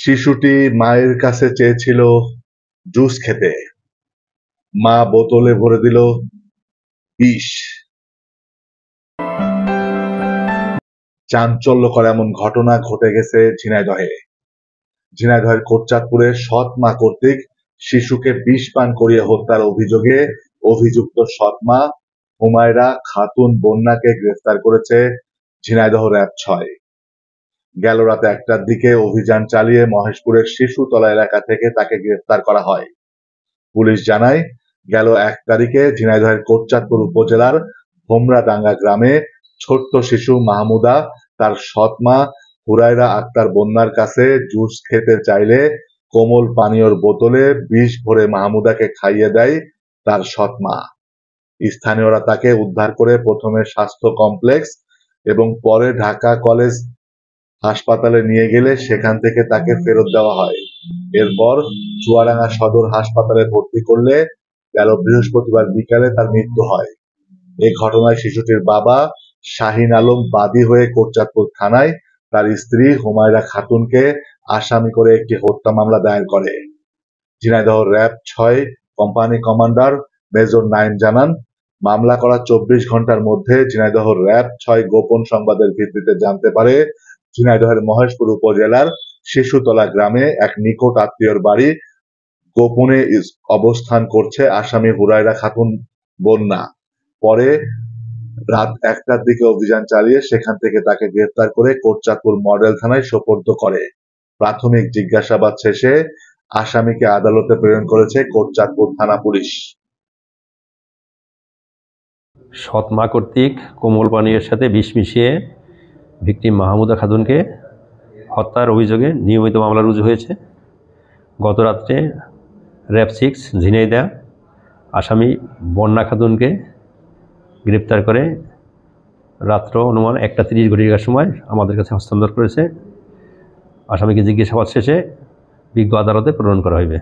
শিশুটি মায়ের কাছে চেয়েছিল জুস খেতে, মা বোতলে ভরে দিল বিষ। চাঞ্চল্যকর এমন ঘটনা ঘটে গেছে ঝিনাইদহে। ঝিনাইদহের কোটচাঁদপুরে সৎ মা কর্তৃক শিশুকে বিষ পান করিয়ে হত্যার অভিযোগে অভিযুক্ত সৎ মা হুমায়রা খাতুন বন্যাকে গ্রেফতার করেছে ঝিনাইদহ র‍্যাব-৬। গেল রাত ১টার দিকে অভিযান চালিয়ে মহেশপুরের শিশুতলা এলাকা থেকে তাকে গ্রেফতার করা হয়। পুলিশ জানায়, গেল ১ তারিখে ঝিনাইদহের কোটচাঁদপুর উপজেলার ভোমরাডাঙ্গা গ্রামে ছোট্ট শিশু মাহমুদা তার সৎ মা হুরায়রা আক্তার বন্যার কাছে জুস খেতে চাইলে কোমল পানীয়র বোতলে বিষ ভরে মাহমুদাকে খাইয়ে দেয় তার সৎ মা। স্থানীয়রা তাকে উদ্ধার করে প্রথমে স্বাস্থ্য কমপ্লেক্স এবং পরে ঢাকা কলেজ হাসপাতালে নিয়ে গেলে সেখান থেকে তাকে ফেরত দেওয়া হয়। এরপর চুয়াডাঙ্গা সদর হাসপাতালে ভর্তি করলে গেল বৃহস্পতিবার বিকালে তার মৃত্যু হয়। এই ঘটনায় শিশুটির বাবা শাহিন আলম বাদী হয়ে কোটচাঁদপুর থানায় তার স্ত্রী হুমায়রা খাতুনকে আসামি করে একটি হত্যা মামলা দায়ের করে। ঝিনাইদহ র‍্যাব-৬ কোম্পানি কমান্ডার মেজর নাঈম জানান, মামলা করা ২৪ ঘন্টার মধ্যে ঝিনাইদহ র‍্যাব-৬ গোপন সংবাদের ভিত্তিতে জানতে পারে ঝিনাইদহের মহেশপুর উপজেলার শিশুতলা গ্রামে এক নিকট আত্মীয়র বাড়ি গোপনে অবস্থান করছে আসামি হুরায়রা খাতুন বন্যা। পরে রাত ১টার দিকে অভিযান চালিয়ে সেখান থেকে তাকে গ্রেফতার করে কোটচাঁদপুর মডেল থানায় সোপর্দ করে। প্রাথমিক জিজ্ঞাসাবাদ শেষে আসামিকে আদালতে প্রেরণ করেছে কোটচাঁদপুর থানা পুলিশ। সৎ মা কর্তৃক কোমল পানীয়ের সাথে বিষ মিশিয়ে ভিকটিম মাহমুদা খাতুনকে হত্যার অভিযোগে নিয়মিত মামলা রুজু হয়েছে। গত রাত্রে র‍্যাব-৬ ঝিনাইদহ আসামি বন্যা খাতুনকে গ্রেপ্তার করে রাত্র অনুমান ১টা ৩০ ঘটিকার সময় আমাদের কাছে হস্তান্তর করেছে। আসামিকে জিজ্ঞাসাবাদ শেষে বিজ্ঞ আদালতে প্রেরণ করা হইবে।